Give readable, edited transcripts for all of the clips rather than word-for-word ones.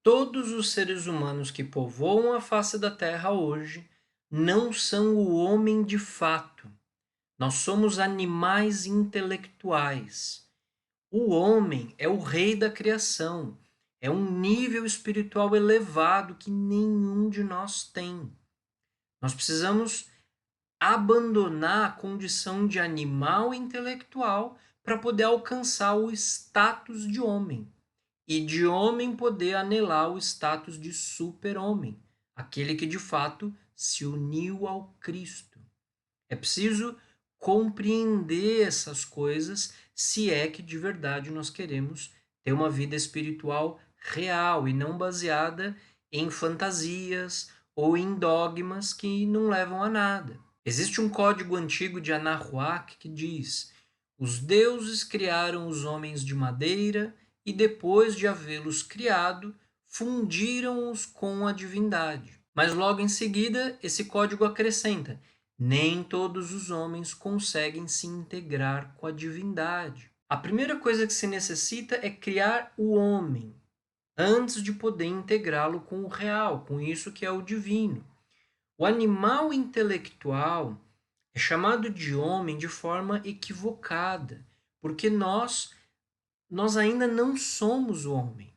Todos os seres humanos que povoam a face da Terra hoje não são o homem de fato. Nós somos animais intelectuais. O homem é o rei da criação. É um nível espiritual elevado que nenhum de nós tem. Nós precisamos abandonar a condição de animal intelectual para poder alcançar o status de homem. E de homem poder anelar o status de super-homem, aquele que de fato se uniu ao Cristo. É preciso compreender essas coisas se é que de verdade nós queremos ter uma vida espiritual real e não baseada em fantasias ou em dogmas que não levam a nada. Existe um código antigo de Anahuac que diz: os deuses criaram os homens de madeira e depois de havê-los criado, fundiram-os com a divindade. Mas logo em seguida, esse código acrescenta: nem todos os homens conseguem se integrar com a divindade. A primeira coisa que se necessita é criar o homem, antes de poder integrá-lo com o real, com isso que é o divino. O animal intelectual é chamado de homem de forma equivocada, porque nós ainda não somos o homem.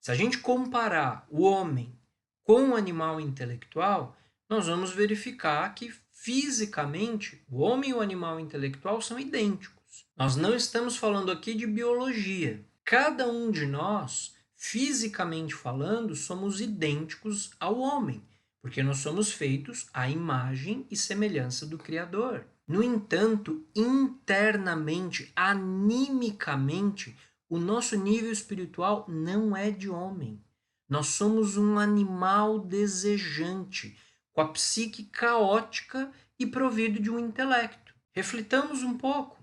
Se a gente comparar o homem com o animal intelectual, nós vamos verificar que fisicamente o homem e o animal intelectual são idênticos. Nós não estamos falando aqui de biologia. Cada um de nós, fisicamente falando, somos idênticos ao homem, porque nós somos feitos à imagem e semelhança do Criador. No entanto, internamente, animicamente, o nosso nível espiritual não é de homem. Nós somos um animal desejante, com a psique caótica e provido de um intelecto. Reflitamos um pouco.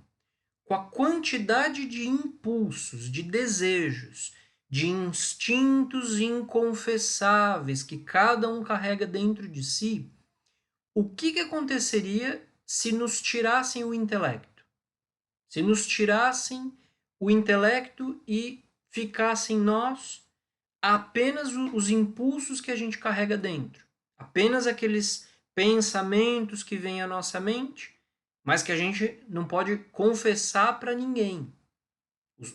Com a quantidade de impulsos, de desejos, de instintos inconfessáveis que cada um carrega dentro de si, o que aconteceria se nos tirassem o intelecto? Se nos tirassem o intelecto e ficassem nós apenas os impulsos que a gente carrega dentro, apenas aqueles pensamentos que vêm à nossa mente, mas que a gente não pode confessar para ninguém.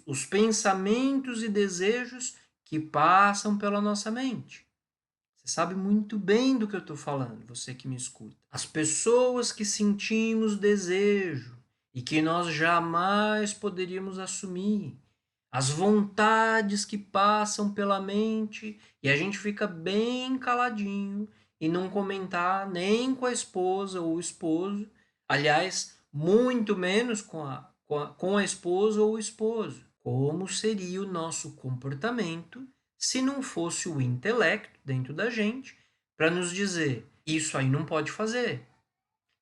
Os pensamentos e desejos que passam pela nossa mente. Você sabe muito bem do que eu estou falando, você que me escuta. As pessoas que sentimos desejo e que nós jamais poderíamos assumir, as vontades que passam pela mente e a gente fica bem caladinho e não comentar nem com a esposa ou o esposo, aliás, muito menos com a esposa ou o esposo. Como seria o nosso comportamento se não fosse o intelecto dentro da gente para nos dizer: isso aí não pode fazer.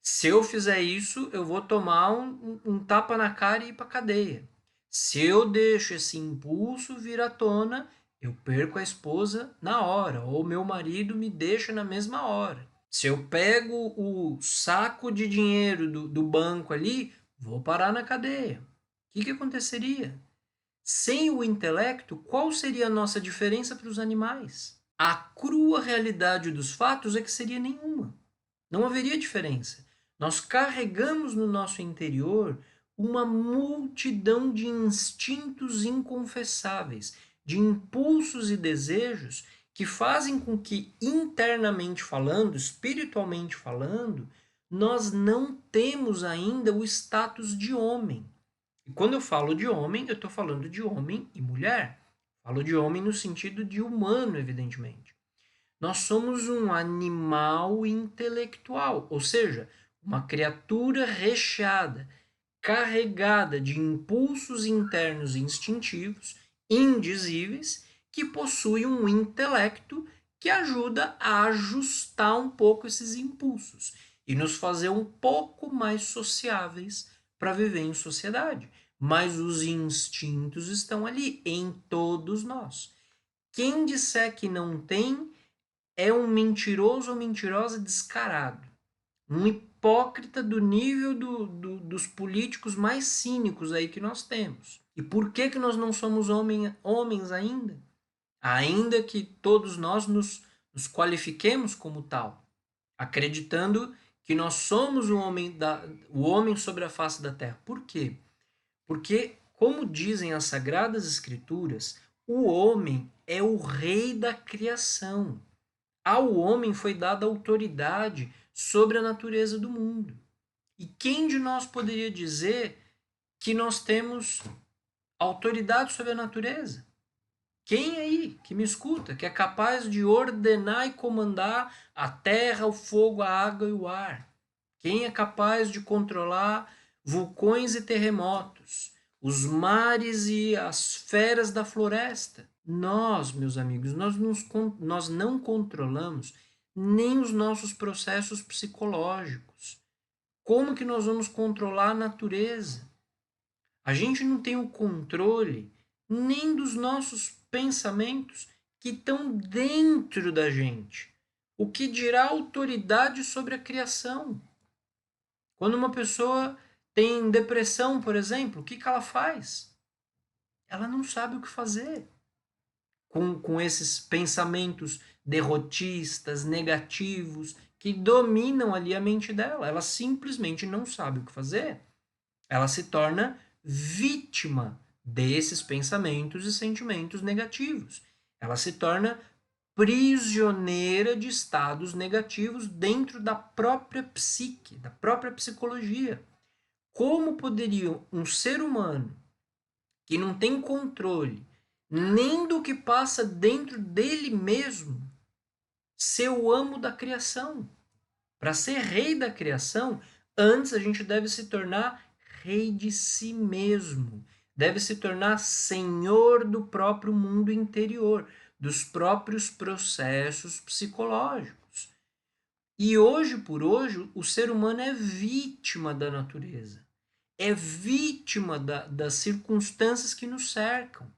Se eu fizer isso, eu vou tomar um tapa na cara e ir para cadeia. Se eu deixo esse impulso vir à tona, eu perco a esposa na hora, ou meu marido me deixa na mesma hora. Se eu pego o saco de dinheiro do banco ali, vou parar na cadeia. O que aconteceria? Sem o intelecto, qual seria a nossa diferença para os animais? A crua realidade dos fatos é que seria nenhuma. Não haveria diferença. Nós carregamos no nosso interior uma multidão de instintos inconfessáveis, de impulsos e desejos que fazem com que, internamente falando, espiritualmente falando, nós não temos ainda o status de homem. E quando eu falo de homem, eu estou falando de homem e mulher. Falo de homem no sentido de humano, evidentemente. Nós somos um animal intelectual, ou seja, uma criatura recheada, carregada de impulsos internos e instintivos, indizíveis, que possui um intelecto que ajuda a ajustar um pouco esses impulsos e nos fazer um pouco mais sociáveis para viver em sociedade. Mas os instintos estão ali, em todos nós. Quem disser que não tem é um mentiroso ou mentirosa descarado. Um hipócrita do nível dos políticos mais cínicos aí que nós temos. E por que nós não somos homens ainda? ainda que todos nós nos qualifiquemos como tal, acreditando que nós somos o homem sobre a face da terra. Por quê? Porque, como dizem as Sagradas Escrituras, o homem é o rei da criação. Ao homem foi dada autoridade sobre a natureza do mundo. E quem de nós poderia dizer que nós temos autoridade sobre a natureza? Quem aí que me escuta, que é capaz de ordenar e comandar a terra, o fogo, a água e o ar? Quem é capaz de controlar vulcões e terremotos, os mares e as feras da floresta? Nós, meus amigos, nós não controlamos nem os nossos processos psicológicos. Como que nós vamos controlar a natureza? A gente não tem o controle nem dos nossos pensamentos que estão dentro da gente. O que dirá autoridade sobre a criação? Quando uma pessoa tem depressão, por exemplo, o que ela faz? Ela não sabe o que fazer com esses pensamentos derrotistas, negativos, que dominam ali a mente dela. Ela simplesmente não sabe o que fazer. Ela se torna vítima desses pensamentos e sentimentos negativos. Ela se torna prisioneira de estados negativos dentro da própria psique, da própria psicologia. Como poderia um ser humano que não tem controle nem do que passa dentro dele mesmo ser o amo da criação? Para ser rei da criação, antes a gente deve se tornar rei de si mesmo, deve se tornar senhor do próprio mundo interior, dos próprios processos psicológicos. E hoje por hoje, o ser humano é vítima da natureza, é vítima das circunstâncias que nos cercam.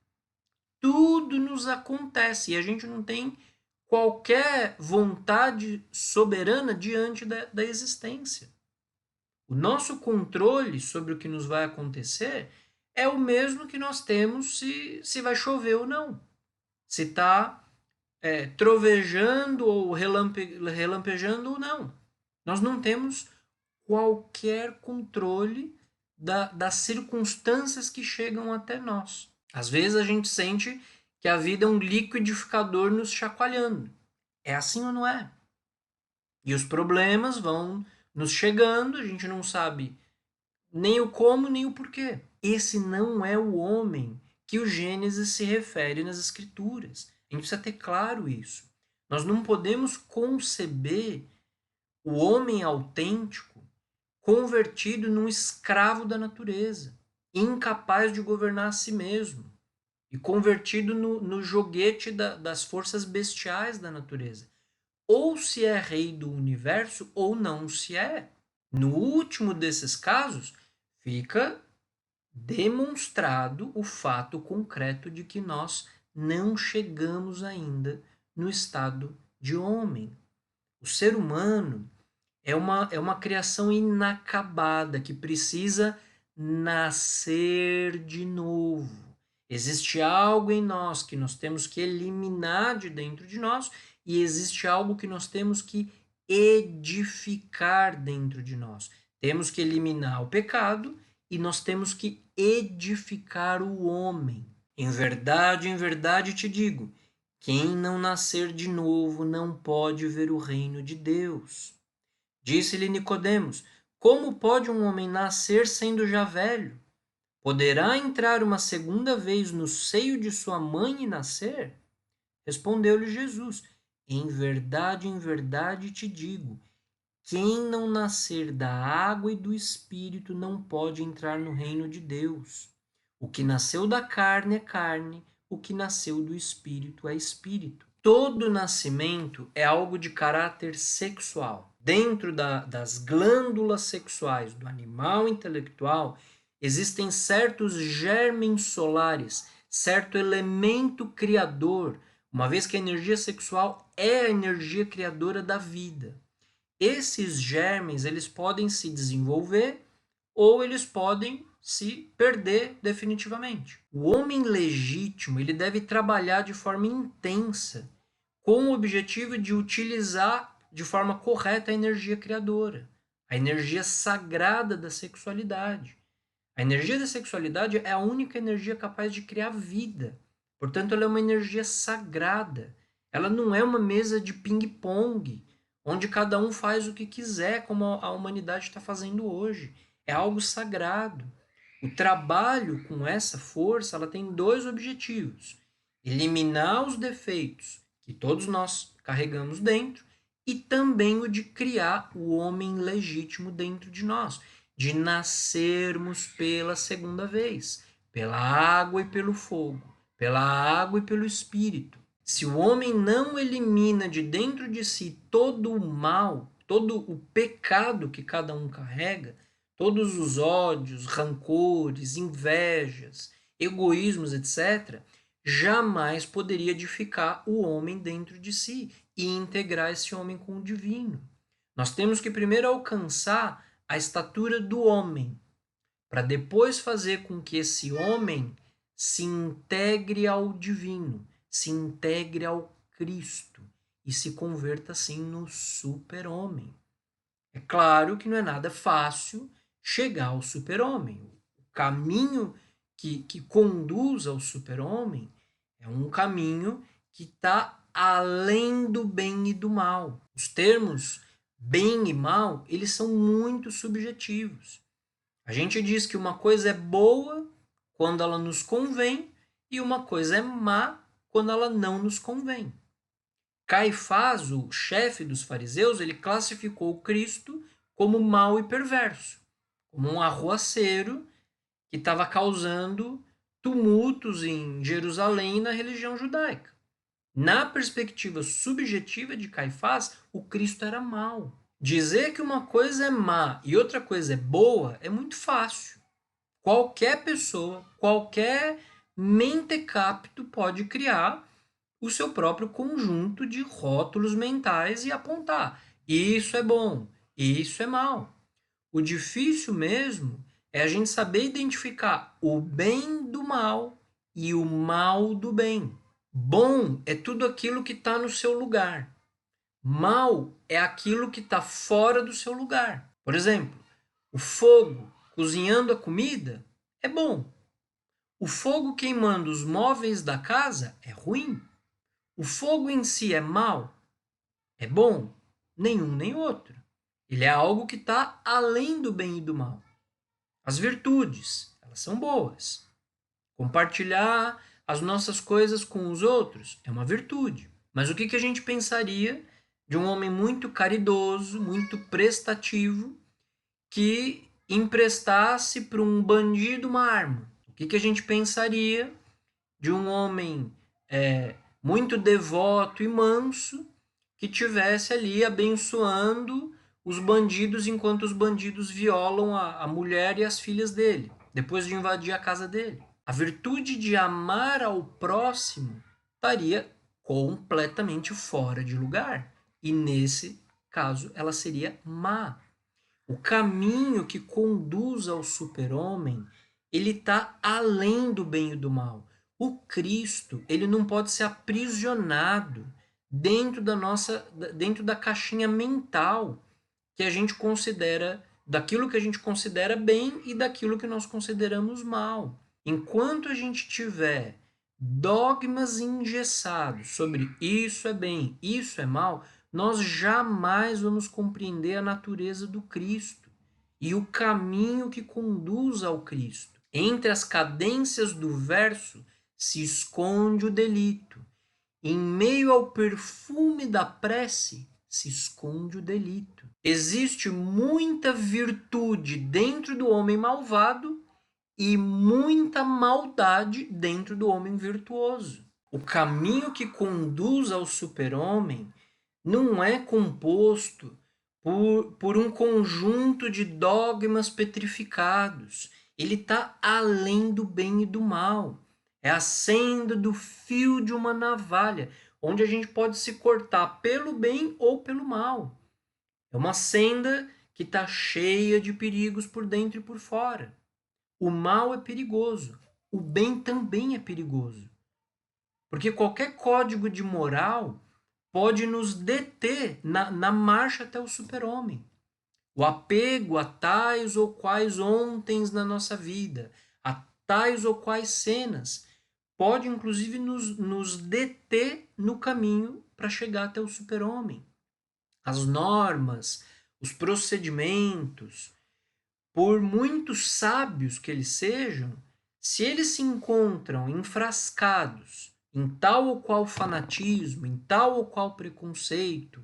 Tudo nos acontece e a gente não tem qualquer vontade soberana diante da existência. O nosso controle sobre o que nos vai acontecer é o mesmo que nós temos se vai chover ou não. Se está trovejando ou relampejando ou não. Nós não temos qualquer controle das circunstâncias que chegam até nós. Às vezes a gente sente que a vida é um liquidificador nos chacoalhando. É assim ou não é? E os problemas vão nos chegando, a gente não sabe nem o como, nem o porquê. Esse não é o homem que o Gênesis se refere nas Escrituras. A gente precisa ter claro isso. Nós não podemos conceber o homem autêntico convertido num escravo da natureza, incapaz de governar a si mesmo e convertido no joguete das forças bestiais da natureza. Ou se é rei do universo ou não se é. No último desses casos, fica demonstrado o fato concreto de que nós não chegamos ainda no estado de homem. O ser humano é uma criação inacabada que precisa nascer de novo. Existe algo em nós que nós temos que eliminar de dentro de nós e existe algo que nós temos que edificar dentro de nós. Temos que eliminar o pecado e nós temos que edificar o homem. Em verdade te digo, quem não nascer de novo não pode ver o reino de Deus. Disse-lhe Nicodemos: como pode um homem nascer sendo já velho? Poderá entrar uma segunda vez no seio de sua mãe e nascer? Respondeu-lhe Jesus: em verdade te digo, quem não nascer da água e do Espírito não pode entrar no reino de Deus. O que nasceu da carne é carne, o que nasceu do Espírito é Espírito. Todo nascimento é algo de caráter sexual. Dentro das glândulas sexuais do animal intelectual, existem certos germens solares, certo elemento criador, uma vez que a energia sexual é a energia criadora da vida. Esses germes, eles podem se desenvolver ou eles podem se perder definitivamente. O homem legítimo, ele deve trabalhar de forma intensa com o objetivo de utilizar de forma correta a energia criadora, a energia sagrada da sexualidade. A energia da sexualidade é a única energia capaz de criar vida. Portanto, ela é uma energia sagrada. Ela não é uma mesa de ping-pong, onde cada um faz o que quiser, como a humanidade está fazendo hoje. É algo sagrado. O trabalho com essa força, ela tem dois objetivos: eliminar os defeitos que todos nós carregamos dentro e também o de criar o homem legítimo dentro de nós, de nascermos pela segunda vez, pela água e pelo fogo, pela água e pelo espírito. Se o homem não elimina de dentro de si todo o mal, todo o pecado que cada um carrega, todos os ódios, rancores, invejas, egoísmos, etc., jamais poderia edificar o homem dentro de si e integrar esse homem com o divino. Nós temos que primeiro alcançar a estatura do homem, para depois fazer com que esse homem se integre ao divino, se integre ao Cristo e se converta assim no super-homem. É claro que não é nada fácil chegar ao super-homem. O caminho que conduz ao super-homem é um caminho que está além do bem e do mal. Os termos bem e mal, eles são muito subjetivos. A gente diz que uma coisa é boa quando ela nos convém e uma coisa é má quando ela não nos convém. Caifás, o chefe dos fariseus, ele classificou Cristo como mau e perverso, como um arruaceiro que estava causando tumultos em Jerusalém na religião judaica. Na perspectiva subjetiva de Caifás, o Cristo era mau. Dizer que uma coisa é má e outra coisa é boa é muito fácil. Qualquer pessoa, qualquer mentecapto pode criar o seu próprio conjunto de rótulos mentais e apontar: isso é bom, isso é mal. O difícil mesmo é a gente saber identificar o bem do mal e o mal do bem. Bom é tudo aquilo que está no seu lugar. Mal é aquilo que está fora do seu lugar. Por exemplo, o fogo cozinhando a comida é bom. O fogo queimando os móveis da casa é ruim. O fogo em si é mal? É bom? Nenhum nem outro. Ele é algo que está além do bem e do mal. As virtudes, elas são boas. Compartilhar as nossas coisas com os outros é uma virtude. Mas o que a gente pensaria de um homem muito caridoso, muito prestativo, que emprestasse para um bandido uma arma? O que a gente pensaria de um homem muito devoto e manso que tivesse ali abençoando os bandidos enquanto os bandidos violam a mulher e as filhas dele, depois de invadir a casa dele? A virtude de amar ao próximo estaria completamente fora de lugar. E nesse caso, ela seria má. O caminho que conduz ao super-homem, ele está além do bem e do mal. O Cristo, ele não pode ser aprisionado dentro da caixinha mental que a gente considera, daquilo que a gente considera bem e daquilo que nós consideramos mal. Enquanto a gente tiver dogmas engessados sobre isso é bem, isso é mal, nós jamais vamos compreender a natureza do Cristo e o caminho que conduz ao Cristo. Entre as cadências do verso se esconde o delito. Em meio ao perfume da prece se esconde o delito. Existe muita virtude dentro do homem malvado e muita maldade dentro do homem virtuoso. O caminho que conduz ao super-homem não é composto por um conjunto de dogmas petrificados. Ele está além do bem e do mal. É a senda do fio de uma navalha, onde a gente pode se cortar pelo bem ou pelo mal. É uma senda que está cheia de perigos por dentro e por fora. O mal é perigoso, o bem também é perigoso. Porque qualquer código de moral pode nos deter na marcha até o super-homem. O apego a tais ou quais ontens na nossa vida, a tais ou quais cenas, pode inclusive nos deter no caminho para chegar até o super-homem. As normas, os procedimentos, por muito sábios que eles sejam, se eles se encontram enfrascados em tal ou qual fanatismo, em tal ou qual preconceito,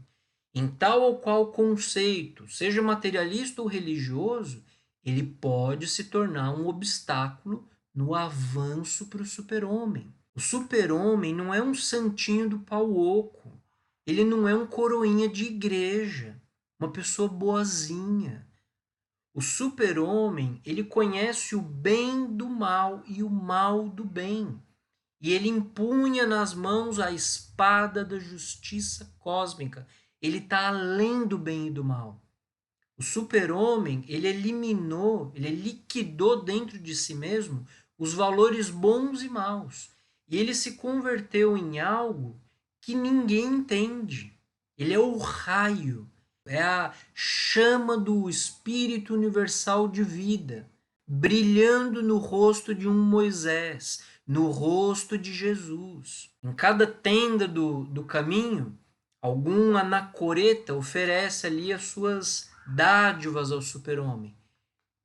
em tal ou qual conceito, seja materialista ou religioso, ele pode se tornar um obstáculo no avanço para o super-homem. O super-homem não é um santinho do pau oco, ele não é um coroinha de igreja, uma pessoa boazinha. O super-homem, ele conhece o bem do mal e o mal do bem. E ele empunha nas mãos a espada da justiça cósmica. Ele está além do bem e do mal. O super-homem, ele eliminou, ele liquidou dentro de si mesmo os valores bons e maus. E ele se converteu em algo que ninguém entende. Ele é o raio, é a chama do Espírito Universal de vida, brilhando no rosto de um Moisés, no rosto de Jesus. Em cada tenda do caminho, algum anacoreta oferece ali as suas dádivas ao super-homem,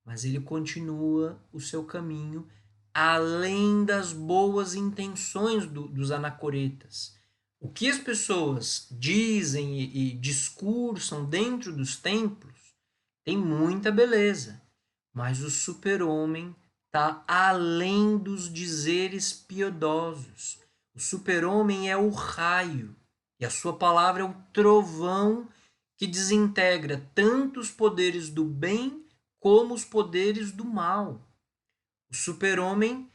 mas ele continua o seu caminho além das boas intenções dos anacoretas. O que as pessoas dizem e discursam dentro dos templos tem muita beleza, mas o super-homem está além dos dizeres piedosos. O super-homem é o raio, e a sua palavra é o trovão que desintegra tanto os poderes do bem como os poderes do mal. O super-homem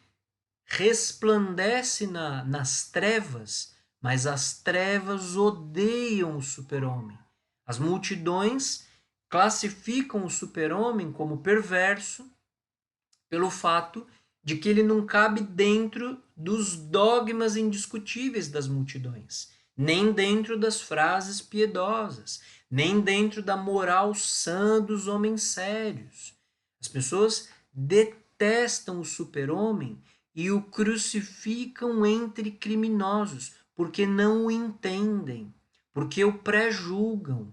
resplandece nas trevas, mas as trevas odeiam o super-homem. As multidões classificam o super-homem como perverso pelo fato de que ele não cabe dentro dos dogmas indiscutíveis das multidões, nem dentro das frases piedosas, nem dentro da moral sã dos homens sérios. As pessoas detestam o super-homem e o crucificam entre criminosos, porque não o entendem, porque o pré-julgam,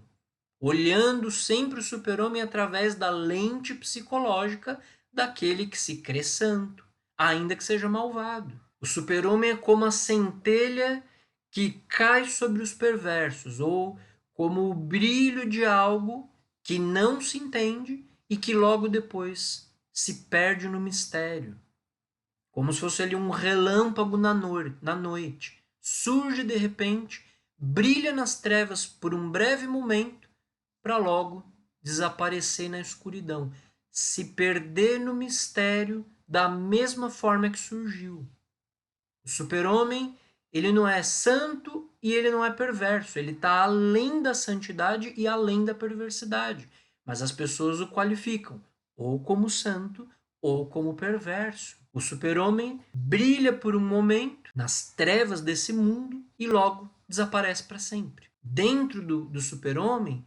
olhando sempre o super-homem através da lente psicológica daquele que se crê santo, ainda que seja malvado. O super-homem é como a centelha que cai sobre os perversos, ou como o brilho de algo que não se entende e que logo depois se perde no mistério. Como se fosse ali um relâmpago na noite. Surge de repente, brilha nas trevas por um breve momento, para logo desaparecer na escuridão, se perder no mistério da mesma forma que surgiu. O super-homem, ele não é santo e ele não é perverso, ele está além da santidade e além da perversidade, mas as pessoas o qualificam ou como santo ou como perverso. O super-homem brilha por um momento nas trevas desse mundo e logo desaparece para sempre. Dentro do super-homem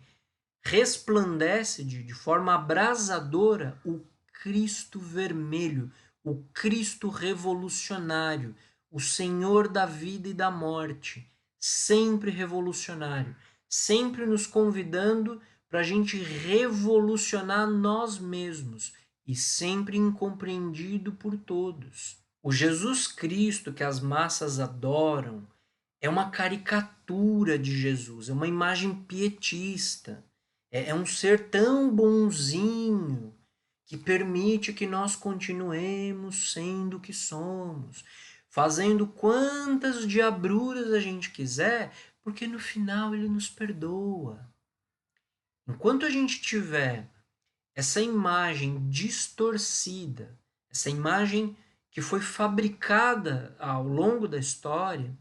resplandece de forma abrasadora o Cristo vermelho, o Cristo revolucionário, o Senhor da vida e da morte, sempre revolucionário, sempre nos convidando para a gente revolucionar nós mesmos e sempre incompreendido por todos. O Jesus Cristo que as massas adoram é uma caricatura de Jesus, é uma imagem pietista. É um ser tão bonzinho que permite que nós continuemos sendo o que somos, fazendo quantas diabruras a gente quiser, porque no final ele nos perdoa. Enquanto a gente tiver essa imagem distorcida, essa imagem que foi fabricada ao longo da história,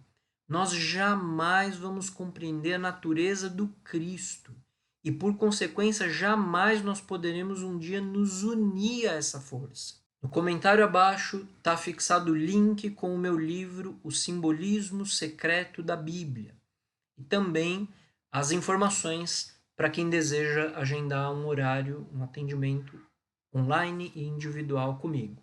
nós jamais vamos compreender a natureza do Cristo e, por consequência, jamais nós poderemos um dia nos unir a essa força. No comentário abaixo está fixado o link com o meu livro O Simbolismo Secreto da Bíblia e também as informações para quem deseja agendar um horário, um atendimento online e individual comigo.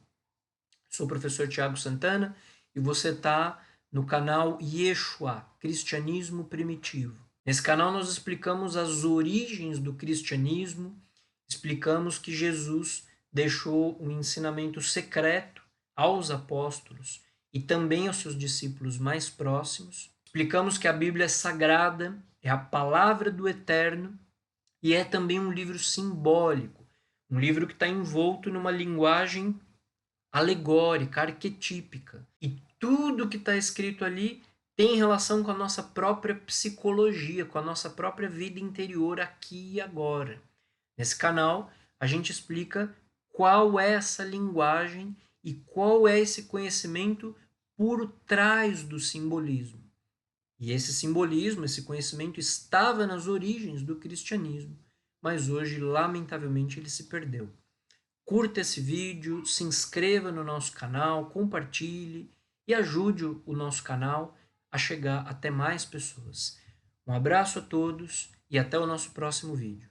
Sou o professor Tiago Santana e você está no canal Yeshua, Cristianismo Primitivo. Nesse canal nós explicamos as origens do cristianismo, explicamos que Jesus deixou um ensinamento secreto aos apóstolos e também aos seus discípulos mais próximos. Explicamos que a Bíblia é sagrada, é a palavra do Eterno e é também um livro simbólico, um livro que está envolto numa linguagem alegórica, arquetípica. E tudo que está escrito ali tem relação com a nossa própria psicologia, com a nossa própria vida interior aqui e agora. Nesse canal, a gente explica qual é essa linguagem e qual é esse conhecimento por trás do simbolismo. E esse simbolismo, esse conhecimento estava nas origens do cristianismo, mas hoje, lamentavelmente, ele se perdeu. Curta esse vídeo, se inscreva no nosso canal, compartilhe e ajude o nosso canal a chegar até mais pessoas. Um abraço a todos e até o nosso próximo vídeo.